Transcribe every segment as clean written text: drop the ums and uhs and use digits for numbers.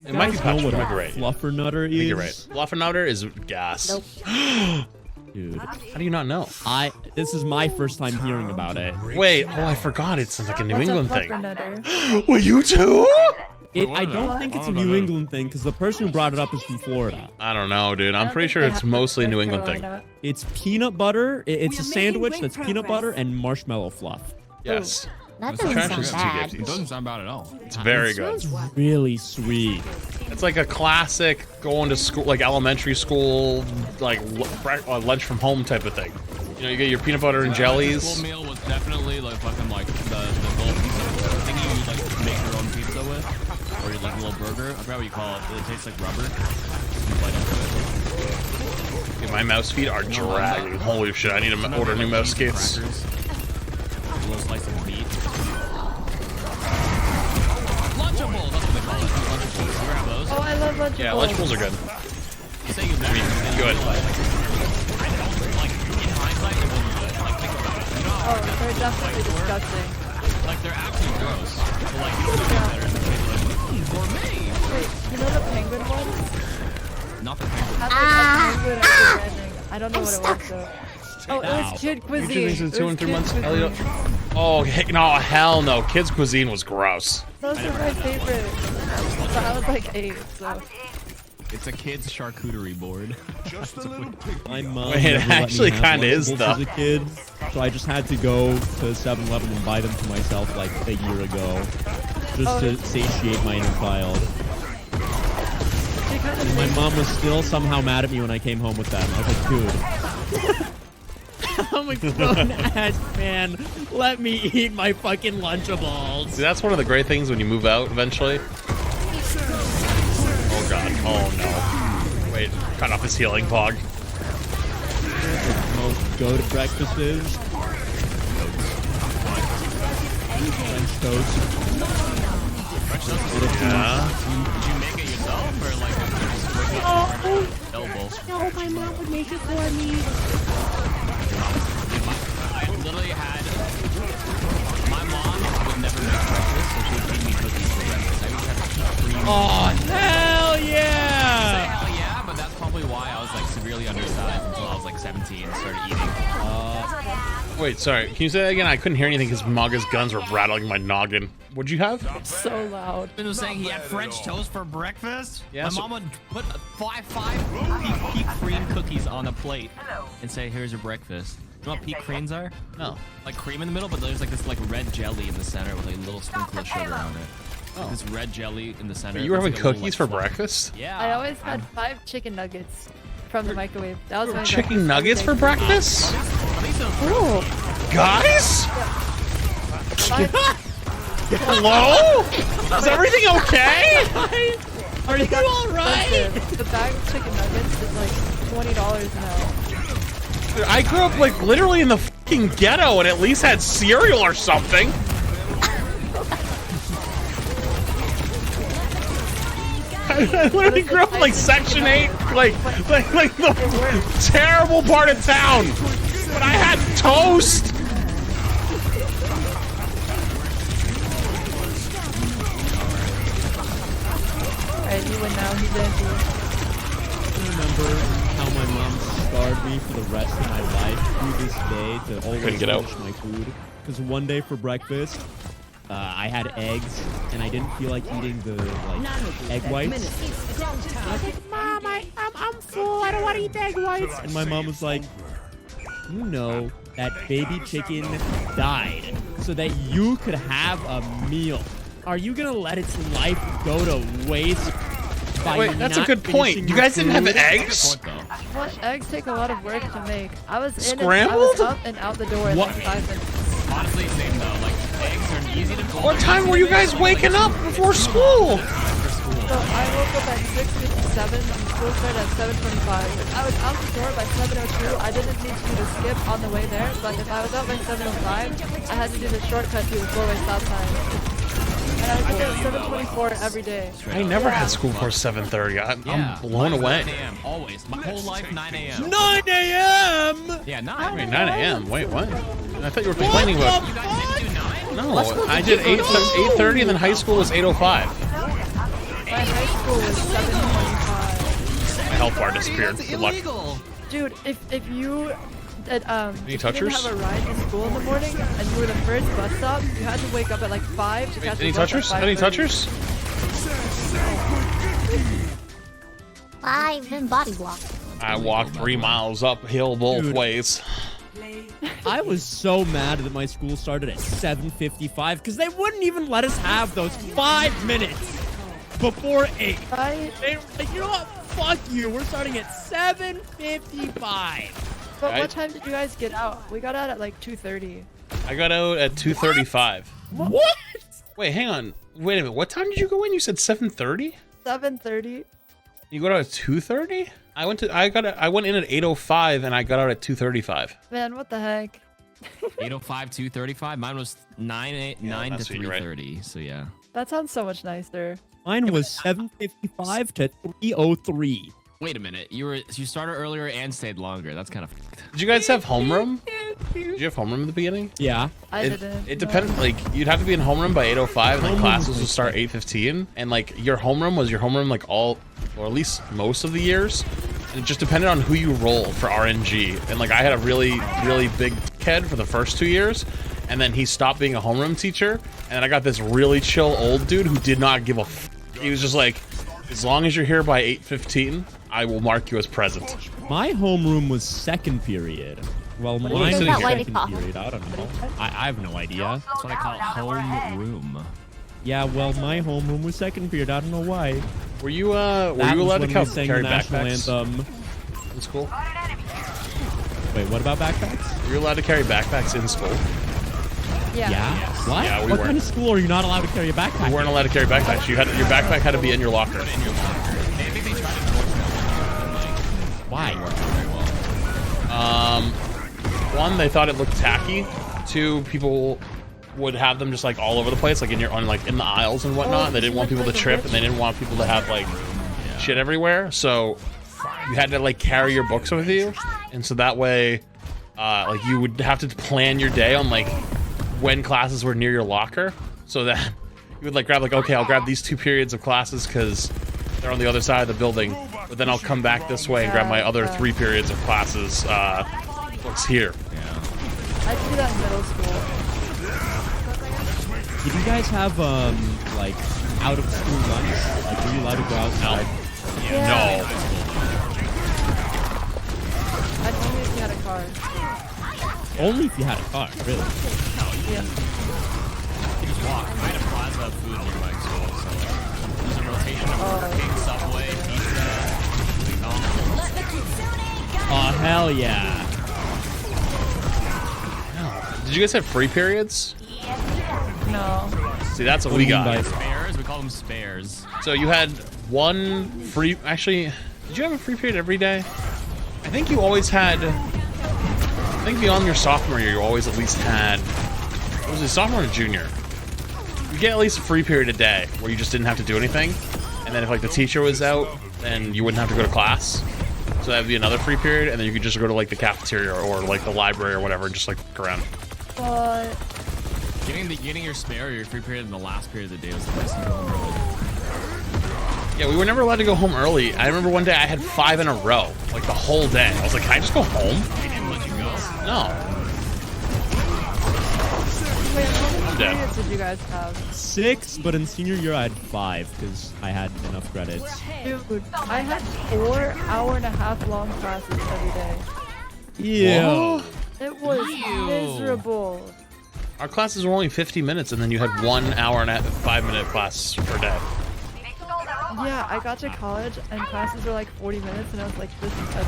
It might be punch. It might be right. Fluffernutter is. You're right. Fluffernutter is gas. Nope. Dude, how do you not know? This is my first time hearing about it. Wait, oh, I forgot. It's like a New England thing. Well, you too? I don't think it's a New England thing because the person who brought it up is from Florida. I don't know, dude. I'm pretty sure it's mostly a New England thing. It's peanut butter. It's a sandwich that's peanut butter and marshmallow fluff. Yes. That doesn't sound bad. It doesn't sound bad at all. It's very good. It's really sweet. It's like a classic going to school, like elementary school, like lunch from home type of thing. You know, you get your peanut butter and jellies. School meal was definitely like fucking like the little pizza thing you like make your own pizza with, or like a little burger. I forgot what you call it. It tastes like rubber. Yeah, my mouse feet are dragging. Holy shit! I need to order new mouse skates. A little slice of meat. Lunchables, that's what they call it. Lunchables. You ever have those? Oh, I love Lunchables. Yeah, Lunchables are good. You say you've never Good. Like, in hindsight, it wasn't good. Like, think about it. You know how Oh, they're definitely disgusting. like, they're actually gross. But, like, you don't know better. Gourmet! Wait, you know the penguin ones? Not the penguin. Had like a penguin at the ending. I don't know what it was though. Oh, it was kid cuisine. Things in It 2 was and 3 kid months. cuisine. Oh no, hell no! Kids cuisine was gross. Those are my favorite. But I was like 8, so. It's a kid's charcuterie board. My mom Wait, it never let me actually have kinda is, Lunchables though. as a kid, so I just had to go to 7-Eleven and buy them for myself like a year ago, just to satiate my inner child. And my mom was still somehow mad at me when I came home with them. I was like, dude. I'm a grown-ass man. Let me eat my fucking Lunchables. See, that's one of the great things when you move out eventually. Oh god. Oh no. Wait, cut off his healing pog. Most go to breakfasts. French toast. Yeah. Did you make it yourself or like elbow? No, my mom would make it for me. I literally had my mom would never make breakfast, so she would feed me cookies for breakfast. I would have to keep cream. Oh, hell yeah! Hell yeah, but that's probably why I was like severely undersized until I was like 17 and started eating. Wait, sorry. Can you say that again? I couldn't hear anything because Maga's guns were rattling my noggin. What'd you have? So loud. Ben was saying he had French toast for breakfast. Yeah, my so- mom would put five peak cream cookies on a plate and say, "Here's your breakfast." Do you know what peak creams are? No. Like cream in the middle, but there's like this like red jelly in the center with like a little sprinkle of sugar on it. Like this red jelly in the center. You were It's having like a little, cookies like, for fluff. breakfast? Yeah. I always had 5 chicken nuggets from the microwave. That was my Chicken breakfast nuggets for every day. breakfast? Ooh. Guys? Five- Hello? Is everything okay? Are you alright? The bag of chicken nuggets is like $20 now. Dude, I grew up like literally in the fucking ghetto and at least had cereal or something. I literally grew up in like Section 8, like the terrible part of town. But I had toast. Alright, you win now. He's in. I remember how my mom scarred me for the rest of my life through this day to always Couldn't get out. finish my food. Because one day for breakfast, I had eggs, and I didn't feel like eating the egg whites. I was like, Mom, I'm full. I don't want to eat the egg whites. And my mom was like, you know that baby chicken died so that you could have a meal. Are you gonna let its life go to waste? Wait, that's a good point. You guys didn't have eggs? Well, eggs take a lot of work to make. I was in Scrambled? I was up and out the door in What? like 5 minutes. Honestly, same though. Like eggs are easy to. What time were you guys waking up before school? So I woke up at 6:57 and school started at 7:25. If I was out the door by 7:02, I didn't need to do the skip on the way there. But if I was out by 7:05, I had to do the shortcut to the 4-way stop sign. And I was there at 7:24 every day. I never had school before 7:30. I'm blown away. 9 a.m. Always. My whole life, 9 a.m. 9 a.m. Yeah, 9. Wait, 9 a.m. Wait, what? I thought you were complaining about. You guys didn't do 9? No, I did 8:30, and then high school was 8:05. My high school was 7:25. My health bar disappeared. Good luck. Dude, if you if you didn't touchers? have a ride to school in the morning and you were the first bus stop, you had to wake up at like 5 to catch Any the bus touchers? at Any 5:30. touchers? I've been body blocked. I walked 3 miles uphill both Dude. ways. I was so mad that my school started at 7:55 because they wouldn't even let us have those 5 minutes before 8. Right? They were like, you know what? Fuck you. We're starting at 7:55. But I- what time did you guys get out? We got out at like 2:30. I got out at 2:35. What? Wait, hang on. Wait a minute. What time did you go in? You said 7:30? 7:30. You got out at 2:30? I went in at 8:05 and I got out at 2:35. Man, what the heck? 8:05, 2:35. Mine was 9 to that's what you're right. 3:30. So yeah. That sounds so much nicer. Mine was 7:55 to 3:03. Wait a minute. You started earlier and stayed longer. That's kind of. Did you guys have homeroom? Did you have homeroom at the beginning? Yeah. I It didn't. depended, like, you'd have to be in homeroom by 8:05, and then Homeroom classes was would start 8:15, and, like, your homeroom was your homeroom, like, all, or at least most of the years, and it just depended on who you rolled for RNG, and, like, I had a really, really big kid for the first 2 years, and then he stopped being a homeroom teacher, and then I got this really chill old dude who did not give a f. He was just like, as long as you're here by 8:15, I will mark you as present. My homeroom was second period. Well, you mine sitting was here? second period. I don't know. I have no idea. That's what I call home room. Yeah, well, my homeroom was second period. I don't know why. Were you That was allowed to when we sang carry the national backpacks anthem. in school? Wait, what about backpacks? Were you allowed to carry backpacks in school? Yeah. Yeah. What? Yeah, we what weren't. kind of school are you not allowed to carry a backpack? You weren't allowed to carry backpacks. Your backpack had to be in your locker. I think they tried to force that, Why? but it didn't work out very well. One, they thought it looked tacky. Two, people would have them just like all over the place, like in in the aisles and whatnot. They didn't want people to trip, and they didn't want people to have like shit everywhere. So you had to like carry your books with you, and so that way, like you would have to plan your day on like when classes were near your locker, so that you would like grab like, okay, I'll grab these 2 periods of classes because they're on the other side of the building, but then I'll come back this way and grab my other 3 periods of classes books here. I did that in middle school. Did you guys have like out of school lunch? Like, were you allowed to go outside? Yeah. I'd only if you had a car. Only if you had a car, really. Yeah. You just walk. I had a plaza of food near my school, so like, there's a rotation of Burger King, Subway, pizza, McDonald's. Oh, hell yeah. Did you guys have free periods? No. See, that's what What we do you mean got. by- Spares? We call them spares. So you had one free. Actually, did you have a free period every day? I think you always had. I think beyond your sophomore year, you always at least had. Was it sophomore or junior? You get at least a free period a day where you just didn't have to do anything, and then if like the teacher was out, then you wouldn't have to go to class. So that'd be another free period, and then you could just go to like the cafeteria or like the library or whatever, and just like look around. But Getting your spare or your free period in the last period of the day was the best thing going on. Yeah, we were never allowed to go home early. I remember one day I had 5 in a row, like the whole day. I was like, can I just go home? They didn't let you go. No. wait, how many dead. periods did you guys have? 6, but in senior year I had 5 because I had enough credits. Dude, I had 4 hour-and-a-half long classes every day. Yeah. It was miserable. Our classes were only 50 minutes, and then you had 1 hour and a 5-minute class per day. Yeah, I got to college and classes were like 40 minutes, and I was like, this is so bad.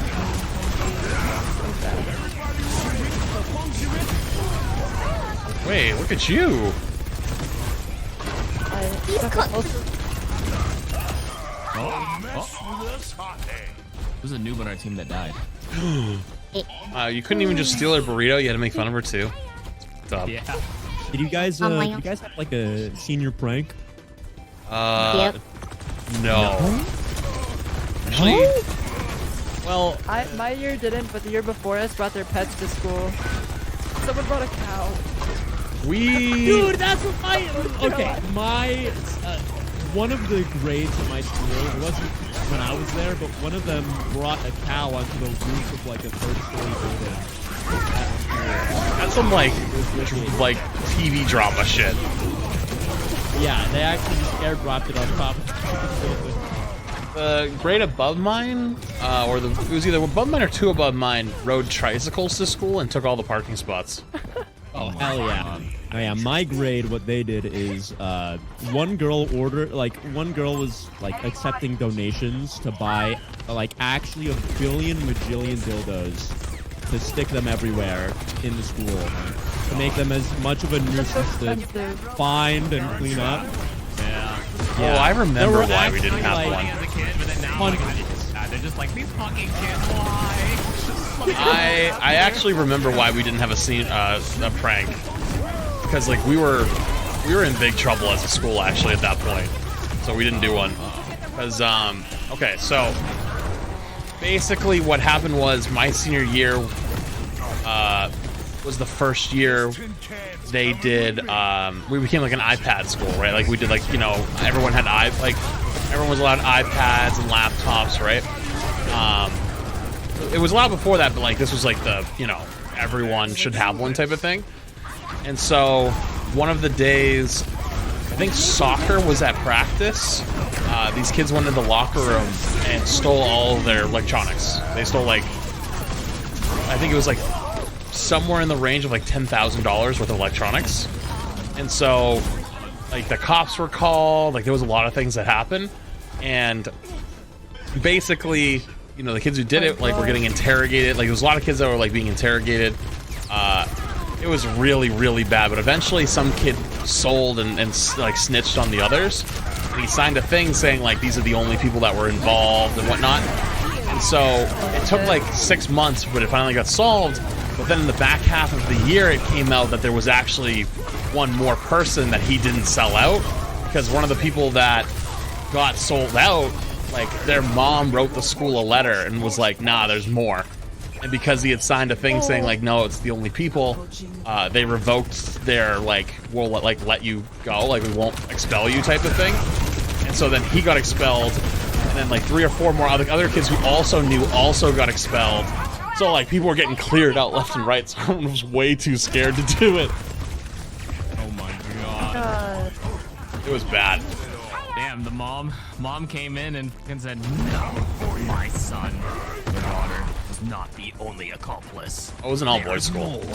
Wait, look at you. There's a noob on our team that died. You couldn't even just steal her burrito. You had to make fun of her too. Dumb. Yeah. Did you guys my own. have like a senior prank? Yep. No. Actually, well, My year didn't, but the year before us brought their pets to school. Someone brought a cow. we. Dude, that's what my okay. My one of the grades at my school, it wasn't when I was there, but one of them brought a cow onto the roof of like a third-story building. That's some like TV drama shit. Yeah, they actually just airdropped it on top of the building. The grade above mine, it was either above mine or 2 above mine, rode tricycles to school and took all the parking spots. Oh, hell yeah. Oh, yeah, my grade, what they did is, one girl was, like, accepting donations to buy, like, actually a billion majillion dildos to stick them everywhere in the school. To make them as much of a nuisance to find and clean up. Yeah. Oh, I remember why we didn't have one. As a kid, but then now they're just like, these fucking kids, why? I actually remember why we didn't have a prank. Because like we were in big trouble as a school actually at that point, so we didn't do one. Because okay, so basically what happened was my senior year was the first year they did. We became like an iPad school, right? Like we did like everyone had everyone was allowed iPads and laptops, right? It was allowed before that, but like this was like the everyone should have one type of thing. And so one of the days, I think soccer was at practice. These kids went into the locker room and stole all of their electronics. They stole like, I think it was like somewhere in the range of like $10,000 worth of electronics. And so like the cops were called, like there was a lot of things that happened. And basically, the kids who did it like were getting interrogated. Like there was a lot of kids that were like being interrogated. It was really, really bad, but eventually some kid sold and like snitched on the others. And he signed a thing saying like these are the only people that were involved and whatnot. And so it took like 6 months, but it finally got solved. But then in the back half of the year, it came out that there was actually one more person that he didn't sell out, because one of the people that got sold out, like their mom wrote the school a letter and was like, nah, there's more. And because he had signed a thing saying like, no, it's the only people, they revoked their like, we'll let you go, like we won't expel you type of thing. And so then he got expelled, and then like 3 or 4 more other kids who also knew also got expelled. So like people were getting cleared out left and right, so everyone was way too scared to do it. Oh my god. It was bad. Damn, the mom came in and said, no, my son, your daughter, is not the only accomplice. Oh, it was an all-boys school. It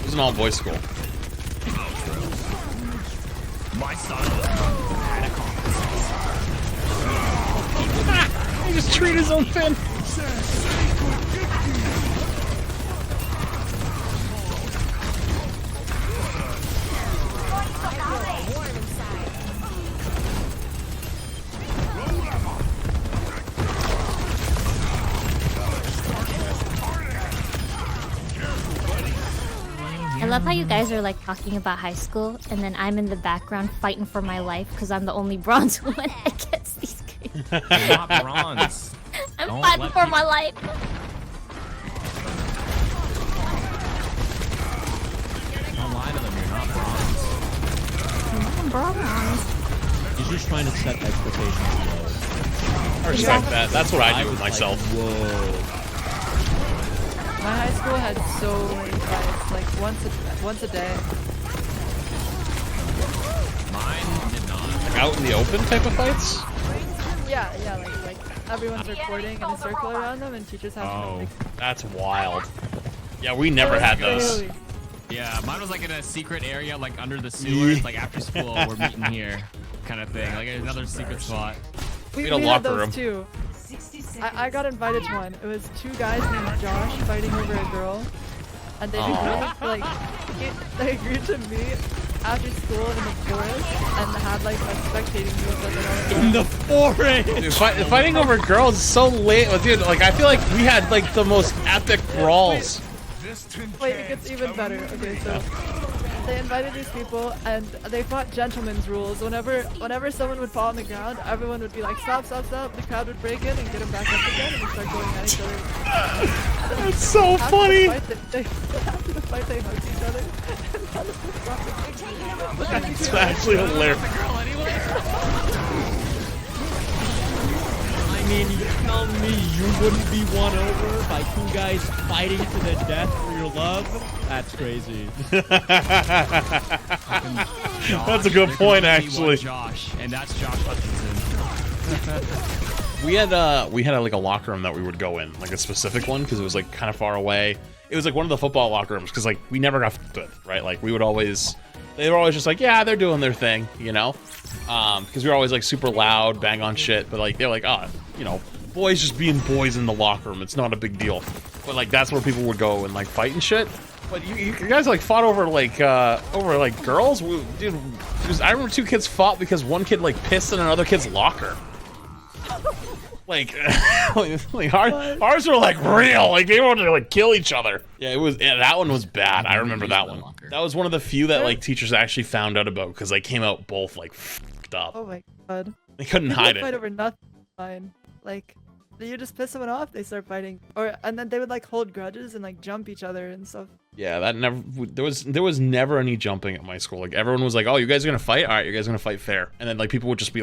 was an all-boys school. My son had accomplices. He just treated his own fin. I love how you guys are like talking about high school, and then I'm in the background fighting for my life because I'm the only bronze one against these kids. You're not bronze. I'm Don't fighting let for my life. Don't lie to them, you're not bronze. I'm bronze. He's just trying to set expectations low. I respect that. That's what I do with myself. Like, whoa. My high school had so many fights, like once a day. Mine did not. Like out in the open type of fights? Yeah, like everyone's recording and a circle around them, and teachers have to Oh. like, That's wild. Yeah, we never had those. really- Yeah, mine was like in a secret area, like under the sewers, like after school, we're meeting here, kind of thing. Like another secret spot. We had a had locker those room. too. I got invited to one. It was 2 guys named Josh fighting over a girl, and they agreed to meet after school in the forest and had like a spectating group that they all In the forest! Dude, fighting over girls is so late. Dude, like I feel like we had like the most epic brawls. Wait, it gets even better. Okay, so they invited these people and they fought gentlemen's rules. Whenever someone would fall on the ground, everyone would be like, stop, stop, stop. The crowd would break in and get them back up again and start going at each other. That's so funny. After the fight, they hugged each other. It's actually hilarious. I mean, you tell me you wouldn't be won over by two guys fighting to the death for your love? That's crazy. That's a good point, actually. Josh, and that's Josh Hutchinson. We had like a locker room that we would go in, like a specific one, because it was like kind of far away. It was like one of the football locker rooms, because like we never got f***ed with, right? Like they were always just like, yeah, they're doing their thing, you know? Because we were always like super loud, bang on shit, but like they're like, oh, you know, boys just being boys in the locker room, it's not a big deal. But like that's where people would go and like fight and shit. But you guys like fought over girls, dude. I remember two kids fought because one kid like pissed in another kid's locker. Like ours were like real, like they wanted to like kill each other. Yeah, that one was bad. I remember that one. That was one of the few that like teachers actually found out about because they came out both like f***ed up. Oh my god. They couldn't hide it. Fight over nothing. Fine. Like, you just piss someone off, they start fighting, and then they would like hold grudges and like jump each other and stuff. Yeah, that never. There was never any jumping at my school. Like everyone was like, "Oh, you guys are gonna fight? All right, you guys are gonna fight fair." And then like people would just be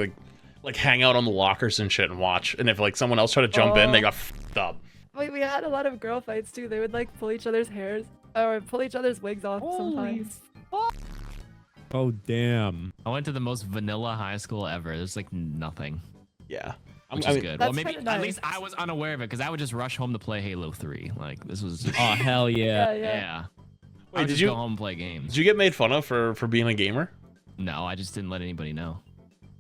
like hang out on the lockers and shit and watch. And if like someone else tried to jump in, they got f***ed up. Wait, we had a lot of girl fights too. They would like pull each other's hairs or pull each other's wigs off sometimes. Oh, damn. I went to the most vanilla high school ever. There's like nothing. Yeah. Which is good. Well, That's maybe kinda at nice. least I was unaware of it because I would just rush home to play Halo 3. Like this was just, Oh, hell yeah. yeah. Wait, I would did just you go home and play games? Did you get made fun of for being a gamer? No, I just didn't let anybody know.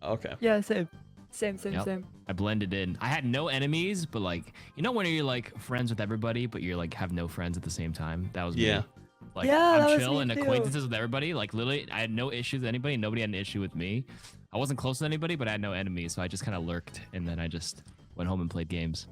Okay. Yeah, same. Same. Yep. I blended in. I had no enemies, but like, you know when you're like friends with everybody, but you're like have no friends at the same time? That was Yeah. me. Like Yeah, that I'm was chill me and too. acquaintances with everybody. Like literally, I had no issues with anybody. Nobody had an issue with me. I wasn't close to anybody, but I had no enemies, so I just kind of lurked, and then I just went home and played games.